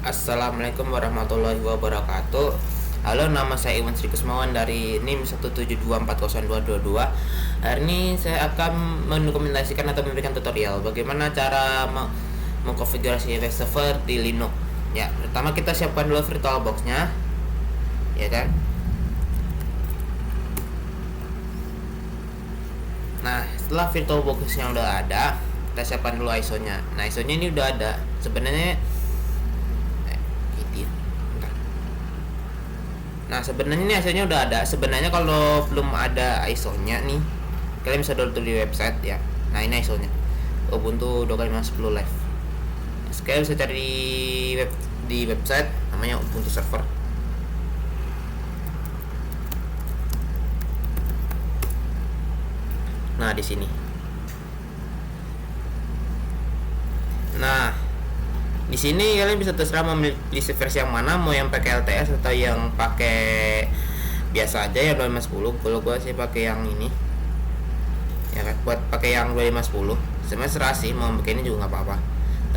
Assalamualaikum warahmatullahi wabarakatuh. Halo, nama saya Iwan Sri Kusmawan dari NIM 1724022. Hari ini saya akan mendokumentasikan atau memberikan tutorial bagaimana cara mengkonfigurasi web server di Linux. Ya, pertama kita siapkan dulu VirtualBox-nya, ya kan? Nah, setelah VirtualBox-nya udah ada, kita siapkan dulu ISO-nya. Nah, ISO-nya ini udah ada. Sebenarnya Nah, sebenarnya ini ISO-nya udah ada. Sebenarnya kalau belum ada ISO-nya nih, kalian bisa download di website ya. Nah, ini ISO-nya. Ubuntu 2510 Live. Kalian bisa cari di website namanya Ubuntu Server. Nah, di sini. Nah, di sini kalian bisa terserah memilih versi yang mana, mau yang pakai LTS atau yang pakai biasa aja ya 2510. Kalau gua sih pakai yang ini. Ya kan, buat pakai yang 2510. Sebenarnya serah sih, mau pakai ini juga nggak apa-apa.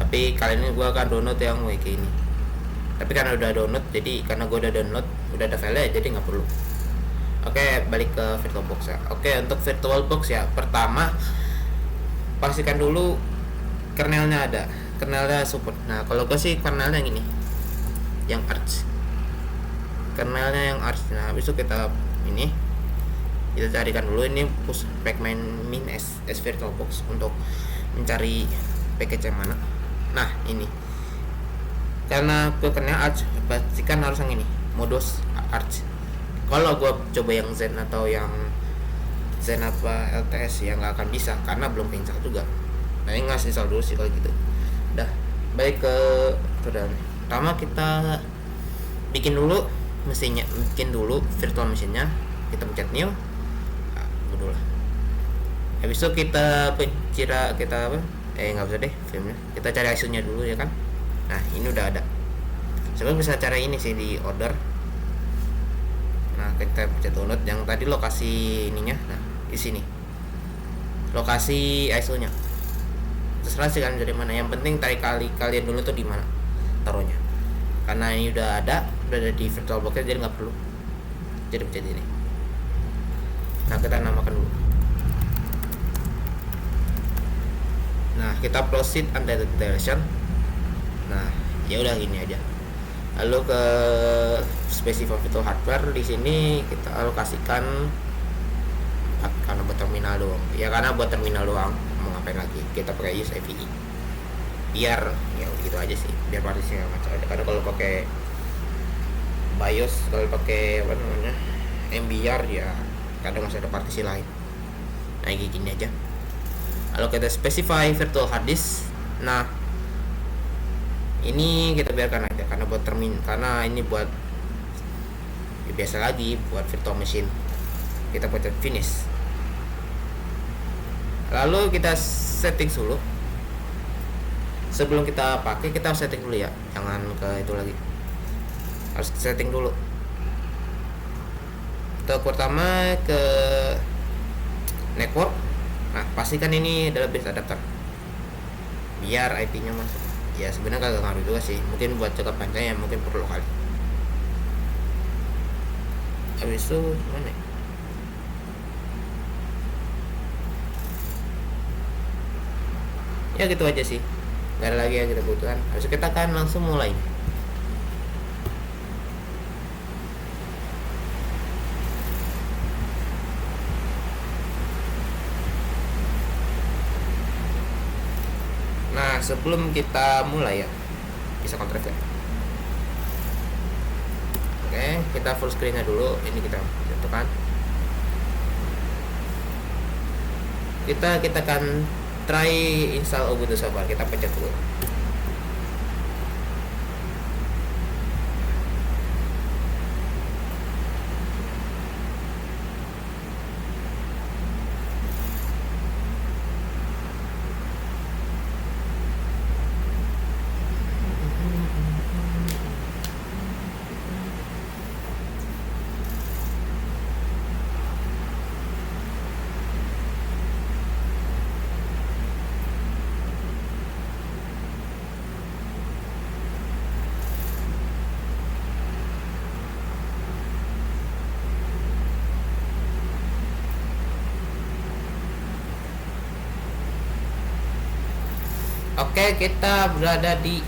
Tapi kali ini gua akan download yang WK ini. Tapi karena udah download, jadi karena gua udah download, udah ada file jadi nggak perlu. Oke, balik ke VirtualBox ya. Oke, untuk VirtualBox ya, pertama pastikan dulu kernelnya ada, kernelnya support. Nah, kalau gue sih kernelnya yang ini, yang Arch, kernelnya yang Arch. Nah, habis itu kita carikan dulu ini push pacman min s VirtualBox untuk mencari package yang mana. Nah, ini karena ke kernel Arch, pastikan harus yang ini, modus Arch. Kalau gue coba yang Zen atau yang Zen apa LTS ya nggak akan bisa karena belum install juga. Nah, ini nggak install dulu sih kalau gitu. Dah, balik ke tutorial. Pertama kita bikin dulu mesinnya, bikin dulu virtual mesinnya. Kita pencet new. Nah, dulu lah. Habis itu kita nggak usah deh filmnya. Kita cari ISO-nya dulu ya kan. Nah, ini udah ada. Sebenarnya bisa cara ini sih di order. Nah, kita pencet download yang tadi lokasi ininya. Nah, di sini. Lokasi ISO-nya. Terserah sih kalian dari mana. Yang penting kalian dulu tuh di mana taruhnya. Karena ini udah ada di VirtualBox jadi nggak perlu. Jadi pencet ini. Nah, kita namakan dulu. Nah, kita proceed under direction. Nah, ya udah gini aja. Lalu ke specify virtual hardware, di sini kita alokasikan karena buat terminal doang. Ya karena buat terminal doang, mau ngapain lagi? Kita pakai use AVI. Biar ya gitu aja sih, biar partisinya macam ada. Karena kalau pakai BIOS, kalau pakai apa namanya MBR ya kadang masih ada partisi lain. Nah, gini aja. Lalu kita specify virtual hard disk. Nah, ini kita biarkan aja karena buat karena ini buat ya biasa lagi buat virtual machine. Kita pencet finish. Lalu kita setting dulu. Sebelum kita pakai kita harus setting dulu ya, jangan ke itu lagi. Harus setting dulu. Untuk pertama ke network. Nah, pastikan ini adalah base adapter biar IP-nya masuk. Ya sebenarnya kagak ngaruh juga sih, mungkin buat jangka panjang ya mungkin perlu kali. Habis itu mana ya gitu aja sih, nggak ada lagi yang kita butuhkan. Habis itu kita akan langsung mulai. Nah, sebelum kita mulai ya, bisa kontrak ya. Oke, kita full screen-nya dulu. Ini kita tentukan. Kita akan try install Ubuntu Server. Kita pencet dulu. Oke, kita berada di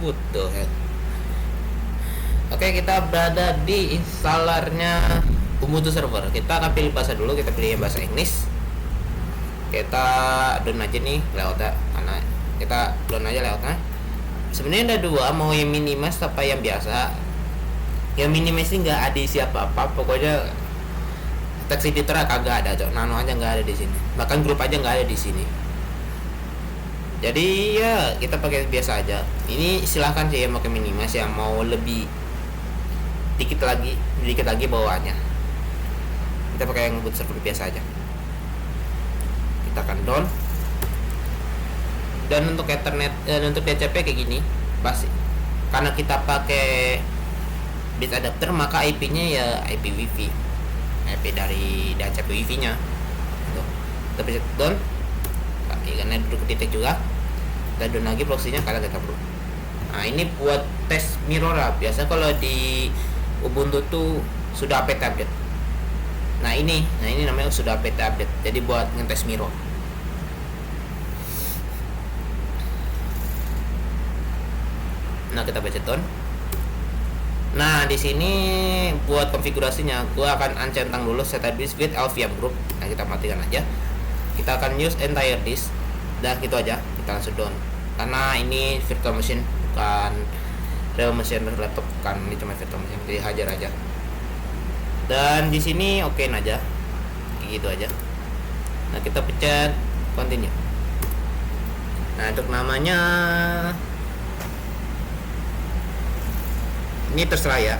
butuh ya. Oke, kita berada di installernya Ubuntu server. Kita akan pilih bahasa dulu, kita pilih bahasa Inggris. Kita down aja nih layoutnya, karena kita down aja layoutnya. Sebenarnya ada dua, mau yang minimis apa yang biasa. Yang minimis ini nggak ada siapa apa, pokoknya text editor kagak ada, cok. Nano aja nggak ada di sini, bahkan grup aja nggak ada di sini. Jadi ya kita pakai biasa aja. Ini silahkan sih yang pakai minimis, yang mau lebih dikit lagi bawaannya. Kita pakai yang boot server biasa aja. Kita akan down. Dan untuk Ethernet untuk DHCP kayak gini pasti karena kita pakai bit adapter, maka IP-nya ya IP WiFi, IP dari DHCP WiFi nya. Kita pencet down karena duduk titik juga, kita down lagi proxy-nya karena kita perlu. Nah ini buat tes mirror lah. Biasa kalau di Ubuntu tuh sudah update. Nah ini namanya sudah update. Jadi buat ngetes mirror. Nah kita pencet down. Nah di sini buat konfigurasinya, gua akan uncentang dulu setup disk with LVM group. Nah kita matikan aja. Kita akan use entire disk. Dah gitu aja. Kita langsung down. Karena ini virtual machine, bukan real machine laptop, kan ini cuma virtual machine. Jadi hajar aja. Dan di sini okein aja. Kayak gitu aja. Nah kita pencet continue. Nah untuk namanya ini terserah ya.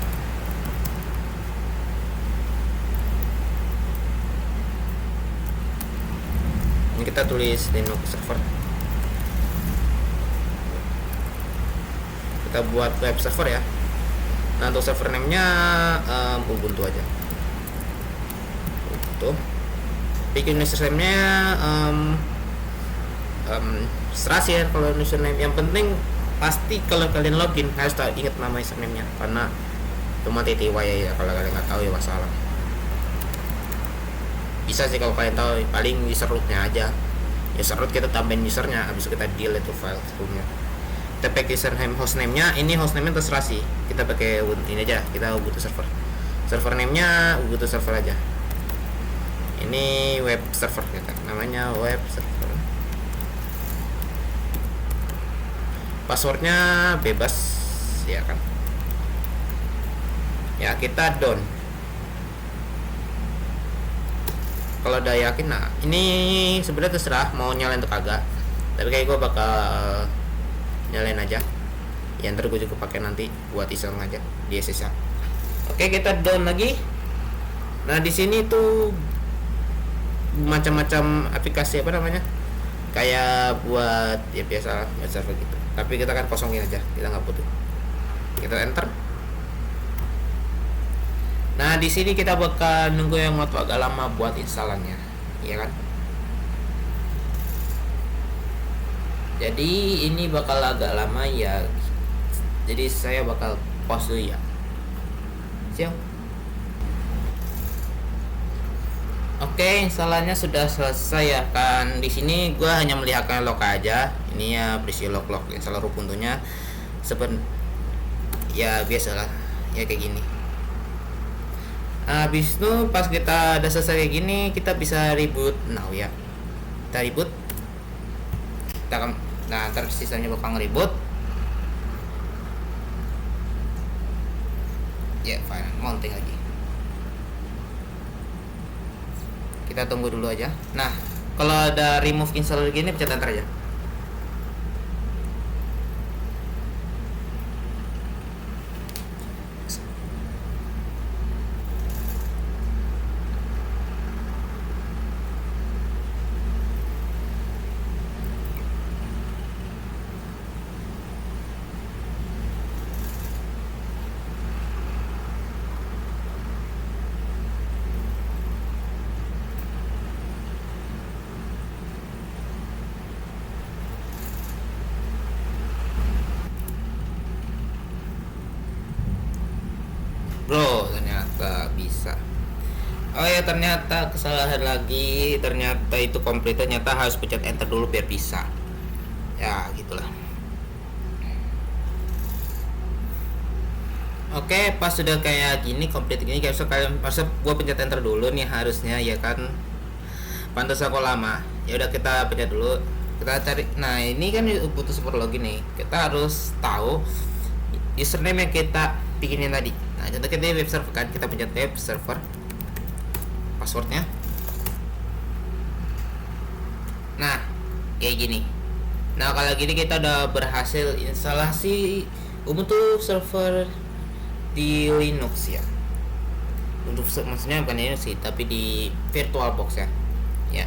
Ini kita tulis Linux server. Kita buat web server ya. Nah untuk server name-nya Ubuntu aja. Ubuntu. Bikin username-nya serah ya kalau username. Yang penting pasti kalau kalian login harus tahu, ingat nama username-nya, karena cuma TTY ya. Kalau kalian nggak tahu ya masalah. Bisa sih kalau kalian tahu, paling user root-nya aja. User root kita tambahin usernya, habis itu kita delete tuh file sebelumnya. Kita pakai username, hostname-nya ini hostname-nya terserah sih. Kita pakai ini aja, kita Ubuntu server. Server name-nya Ubuntu server aja. Ini web server kita, namanya web server. Passwordnya bebas ya kan. Ya kita down. Kalau udah yakin, nah ini sebenarnya terserah mau nyalain atau kagak, tapi kayak gue bakal nyalain aja ya, ntar gue juga pakai nanti buat iseng aja di SSH. Oke kita down lagi. Nah di sini tuh macam-macam aplikasi apa namanya, kayak buat ya biasa buat server gitu, tapi kita kan kosongin aja, kita nggak butuh. Kita enter. Nah di sini kita bakal nunggu yang waktu agak lama buat instalannya, ya kan. Jadi ini bakal agak lama ya, jadi saya bakal pause dulu ya. Siap. Oke, instalannya sudah selesai ya kan. Di sini gua hanya melihatkan log aja. Ini ya berisi log-log installer Ubuntu-nya. Ya biasalah ya kayak gini. Habis itu pas kita udah selesai kayak gini, kita bisa reboot now ya. Kita reboot. Nah, ntar sisanya bakal nge-reboot. Ya, file mounting lagi. Kita tunggu dulu aja. Nah, kalau ada remove installer gini, pencet enter aja. Bro, ternyata bisa. Oh ya, ternyata kesalahan lagi. Ternyata itu komplit. Ternyata harus pencet enter dulu biar bisa. Ya gitulah. Oke, pas sudah kayak gini komplit gini kayak kalian masa gua pencet enter dulu nih harusnya ya kan. Pantas aku lama. Ya udah kita pencet dulu. Kita cari. Nah, ini kan butuh super login nih. Kita harus tahu username yang kita bikinin tadi. Nah, contoh kita web server kan, kita pencet web server. Passwordnya. Nah, kayak gini. Nah, kalau gini kita udah berhasil instalasi Ubuntu server di Linux ya. Untuk maksudnya bukan Linux sih, tapi di VirtualBox ya. Ya.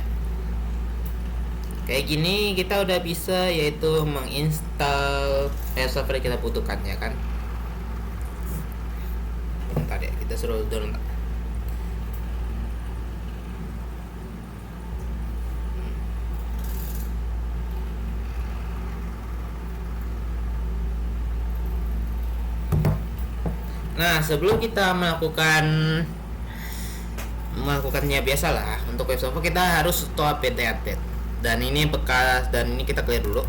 Kayak gini kita udah bisa yaitu menginstal server yang kita butuhkan ya kan. Bentar ya, kita suruh download. Nah, sebelum kita melakukannya biasalah untuk web server kita harus stop update. Dan ini bekas dan ini kita clear dulu.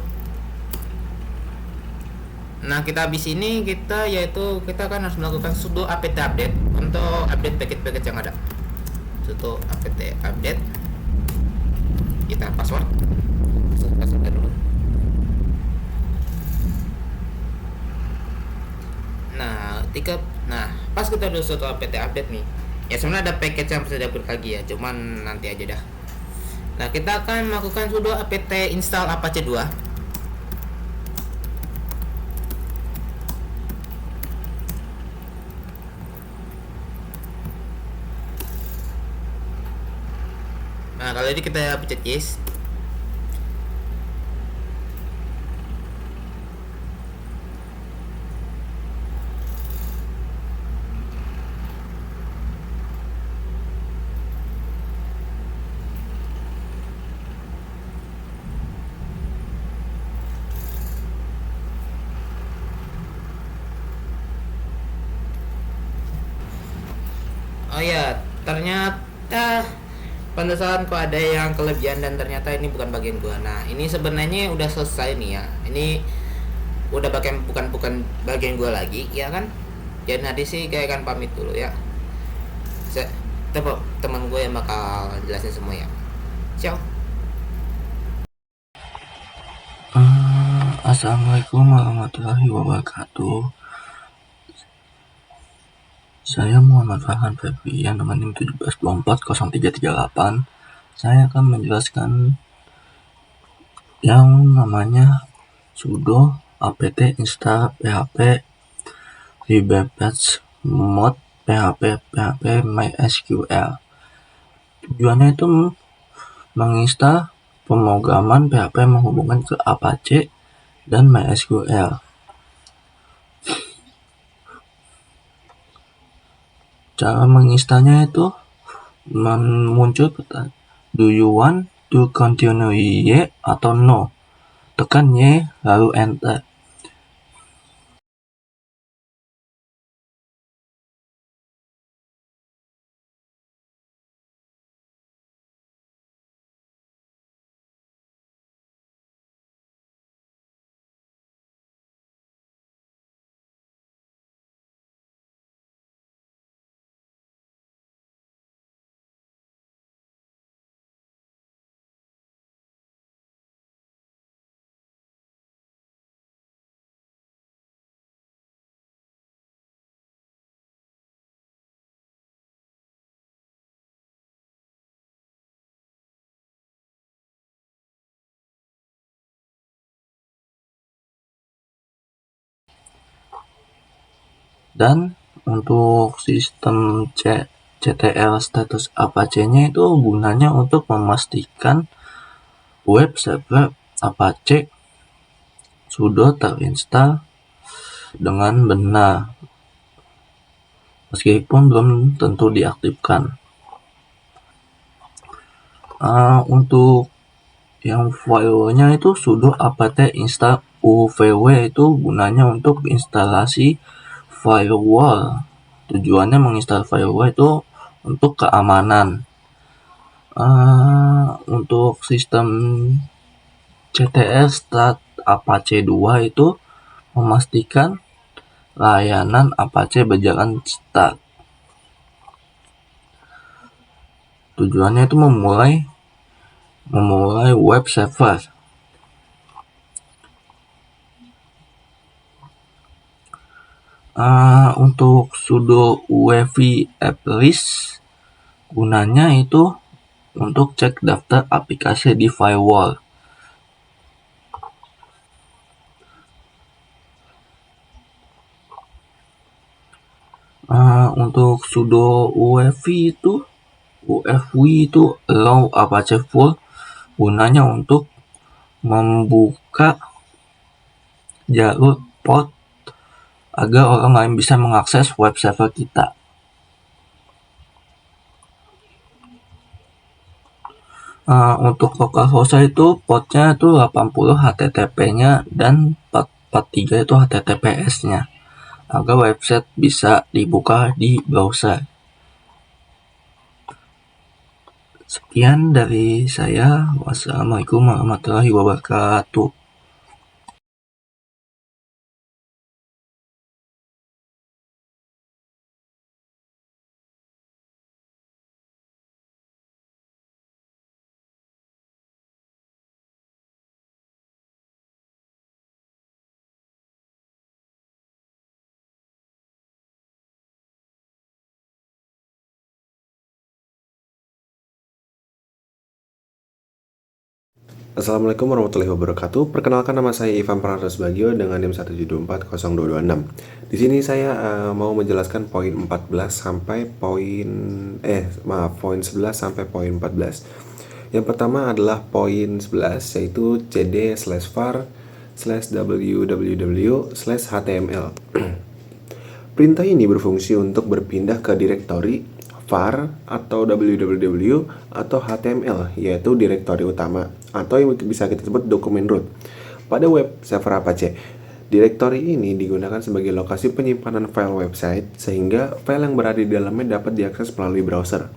Nah, kita habis ini kita kan harus melakukan sudo apt update untuk update paket-paket yang ada. Sudo apt update. Kita password dulu. Nah, pas kita udah sudo apt update nih. Ya sebenarnya ada package yang bisa diupload lagi ya, cuman nanti aja dah. Nah, kita akan melakukan sudo apt install apache 2. Nah, kalau ini kita pencet yes. Oh ya, ternyata pantesan kok ada yang kelebihan dan ternyata ini bukan bagian gua. Nah, ini sebenarnya udah selesai nih ya. Ini udah bukan bagian gua lagi, ya kan? Jadi nanti sih kayak kan pamit dulu ya. Teman gue yang bakal jelasin semua ya. Ciao. Assalamualaikum warahmatullahi wabarakatuh. Saya Muhammad Farhan Febrian, nomor NIM 17240338. Saya akan menjelaskan yang namanya sudo apt install php librepath mod php mysql. Tujuannya itu menginstal pemrograman PHP menghubungkan ke Apache dan MySQL. Cara menginstalnya itu muncul pertanyaan, do you want to continue Y atau no? Tekan Y lalu enter. Dan untuk sistem CTL status Apache-nya itu gunanya untuk memastikan web server Apache sudah terinstall dengan benar, meskipun belum tentu diaktifkan. Untuk yang firewall-nya itu sudo apt install UVW, itu gunanya untuk instalasi firewall. Tujuannya menginstal firewall itu untuk keamanan. Untuk sistem CTL Apache 2 itu memastikan layanan Apache berjalan start. Tujuannya itu memulai web server. Untuk sudo uefi applist gunanya itu untuk cek daftar aplikasi di firewall. Untuk sudo uefi itu allow Apache full gunanya untuk membuka jalur port agar orang lain bisa mengakses web server kita. Untuk localhost itu portnya itu 80 HTTP-nya dan 443 itu HTTPS-nya agar website bisa dibuka di browser. Sekian dari saya. Wassalamualaikum warahmatullahi wabarakatuh. Assalamualaikum warahmatullahi wabarakatuh. Perkenalkan, nama saya Ivan Pranatos Bagio dengan NIM 1740226. Di sini saya mau menjelaskan poin 14 sampai poin 11 sampai poin 14. Yang pertama adalah poin 11, yaitu cd/var/www/html. Perintah ini berfungsi untuk berpindah ke direktori var atau www atau html, yaitu direktori utama atau yang bisa kita sebut dokumen root pada web server Apache. Direktori ini digunakan sebagai lokasi penyimpanan file website sehingga file yang berada di dalamnya dapat diakses melalui browser.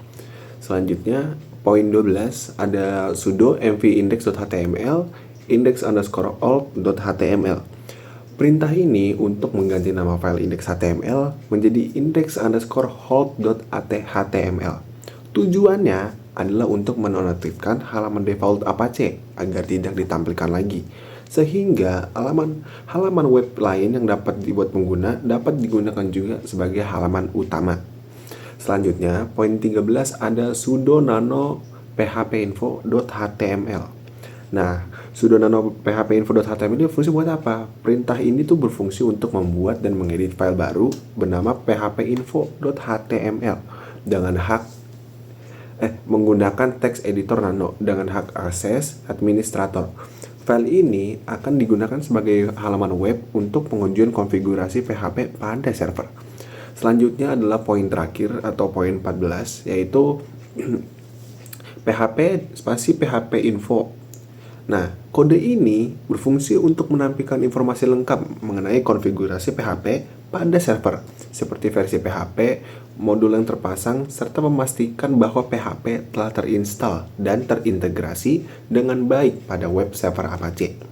Selanjutnya, poin 12 ada sudo mv-index.html index_alt.html. Perintah ini untuk mengganti nama file index.html menjadi index_hold.html. Tujuannya adalah untuk menonaktifkan halaman default Apache agar tidak ditampilkan lagi, sehingga halaman web lain yang dapat dibuat pengguna dapat digunakan juga sebagai halaman utama. Selanjutnya, poin 13 ada sudo nano phpinfo.html. Nah, sudo nano phpinfo.html ini fungsi buat apa? Perintah ini tuh berfungsi untuk membuat dan mengedit file baru bernama phpinfo.html dengan menggunakan text editor nano dengan hak akses administrator. File ini akan digunakan sebagai halaman web untuk pengunjung konfigurasi PHP pada server. Selanjutnya adalah poin terakhir atau poin 14, yaitu php info. Nah, kode ini berfungsi untuk menampilkan informasi lengkap mengenai konfigurasi PHP pada server, seperti versi PHP, modul yang terpasang, serta memastikan bahwa PHP telah terinstall dan terintegrasi dengan baik pada web server Apache.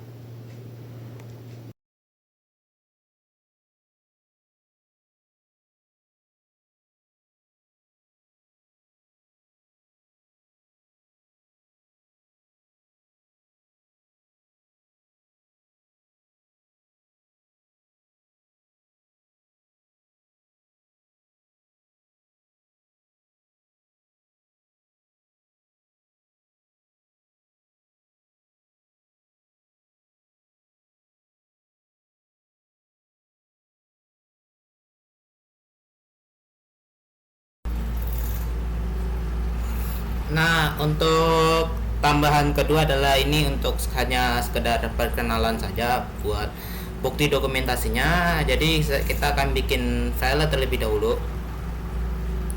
Nah, untuk tambahan kedua adalah ini untuk hanya sekedar perkenalan saja buat bukti dokumentasinya. Jadi kita akan bikin file terlebih dahulu.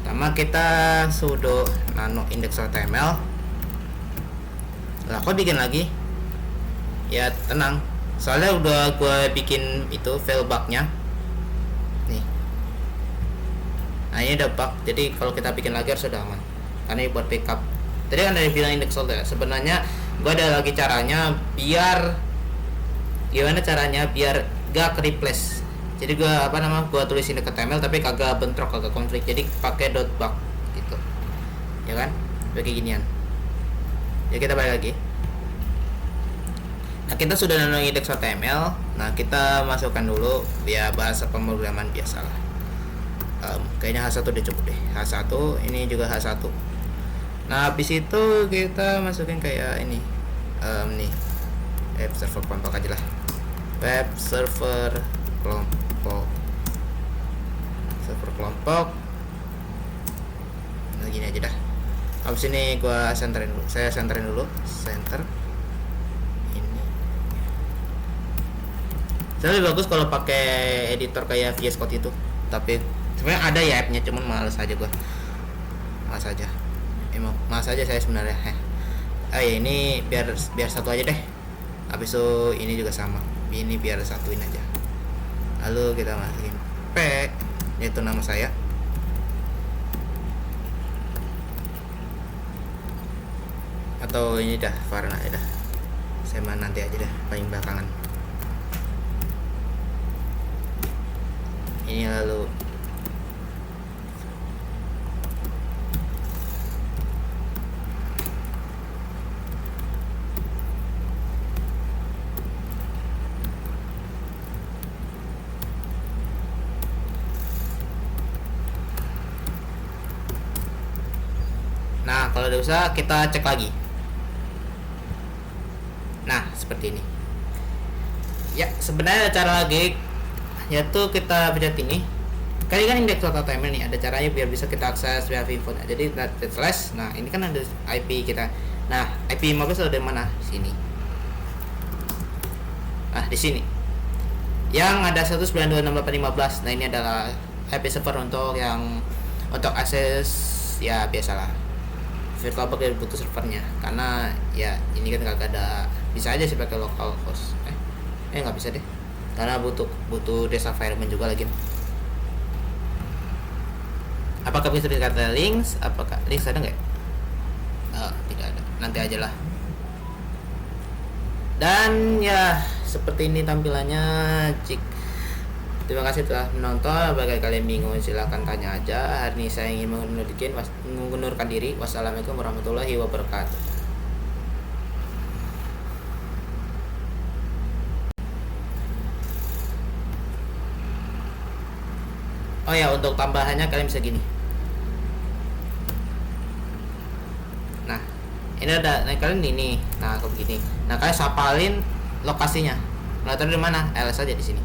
Pertama kita sudo nano index.html. Lah, kok bikin lagi? Ya tenang, soalnya udah gue bikin itu file bugnya nih. Nah, ini udah bug, jadi kalau kita bikin lagi harus udah aman karena ini buat backup. Tadi kan dari bilang index ya, sebenarnya gue ada lagi caranya biar gimana caranya biar gak ke replace. Jadi gua tulisin ke HTML tapi kagak bentrok, kagak konflik. Jadi pakai .bug gitu. Ya kan? Kayak ginian. Ya kita balik lagi. Nah, kita sudah nano index HTML. Nah, kita masukkan dulu ya bahasa pemrograman biasa lah. Kayaknya H1 udah cukup deh. H1, ini juga H1. Nah, habis itu kita masukin kayak ini. Nih. Web server kelompok aja lah. Web server kelompok. Server kelompok. Nah, gini aja dah. Habis ini gua centerin dulu. Saya centerin dulu. Center. Lebih bagus kalau pakai editor kayak VS Code itu. Tapi sebenarnya ada ya app-nya, cuman males aja gua. Males aja saya sebenarnya. Ya ini biar satu aja deh. Habis itu ini juga sama. Ini biar satuin aja. Lalu kita masukin P, yaitu nama saya. Atau ini dah Farna ya dah. Saya nanti aja dah paling belakangan. Ini lalu nah, kalau udah usah kita cek lagi. Nah, seperti ini. Ya, sebenarnya ada cara lagi, yaitu kita pencet ini. Kali kan index.html nih, ada caranya biar bisa kita akses web info. Jadi slash, nah ini kan ada IP kita. Nah, IP 15 ada di mana? Sini. Nah, di sini. Yang ada 192.68.15. Nah, ini adalah IP server untuk akses ya biasalah. VirtualBox dari butuh servernya, karena ya ini kan kagak ada. Bisa aja sih pakai local host. Nggak bisa deh. Karena butuh desa environment juga lagi. Apakah bisa dikata links? Apakah links ada nggak? Tidak ada. Nanti aja lah. Dan ya seperti ini tampilannya. Terima kasih telah menonton. Bagi kalian bingung silahkan tanya aja. Hari ini saya ingin mengundurkan diri. Wassalamualaikum warahmatullahi wabarakatuh. Oh ya, untuk tambahannya kalian bisa gini. Nah, ini ada. Nah, kalian ini. Nah, kayak begini. Nah, kalian sapalin lokasinya. Nah, taruh di mana? LS aja di sini.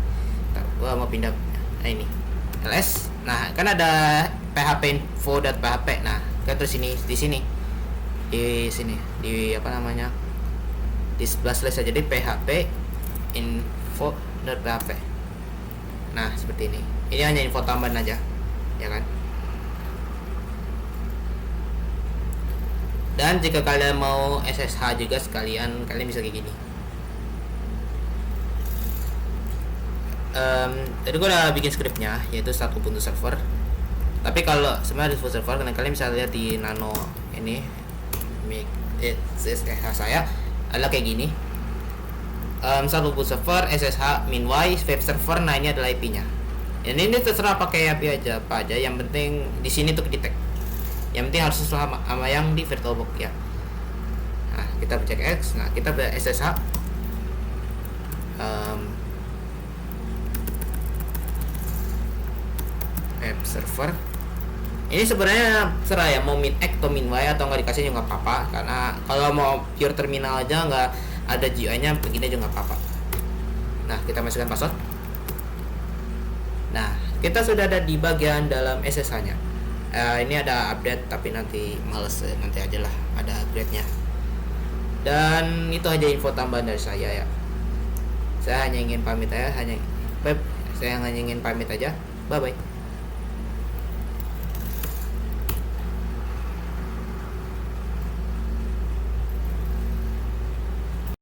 Ntar gua mau pindah. Nah, ini. LS. Nah, kan ada php info.php. Nah, kalian terus di sini. Di sini. Di apa namanya? Di sebelah slash aja, jadi php info.php. Nah, seperti ini. Ini hanya info tambahan aja, ya kan? Dan jika kalian mau SSH juga sekalian, kalian bisa kayak gini. Tadi gue udah bikin scriptnya, yaitu satu Ubuntu server. Tapi kalau sebenarnya di full server, kalian bisa lihat di nano ini, SSH saya adalah kayak gini. Satu Ubuntu server, SSH, min-y, web server. Nah, ini adalah IP-nya. Ini terserah pakai IP aja apa aja, yang penting di sini tuh di tag. Yang penting harus sesuai sama yang di VirtualBox ya. Nah, kita cek X. Nah, kita SSH web server. Ini sebenarnya serah ya, mau min X atau min Y atau nggak dikasih juga nggak apa-apa, karena kalau mau pure terminal aja nggak ada GUI-nya begini juga nggak apa-apa. Nah, kita masukkan password. Nah, kita sudah ada di bagian dalam SSH-nya. Ini ada update, tapi nanti males, nanti aja lah ada update-nya. Dan itu aja info tambahan dari saya ya. Saya hanya ingin pamit aja, Bye bye.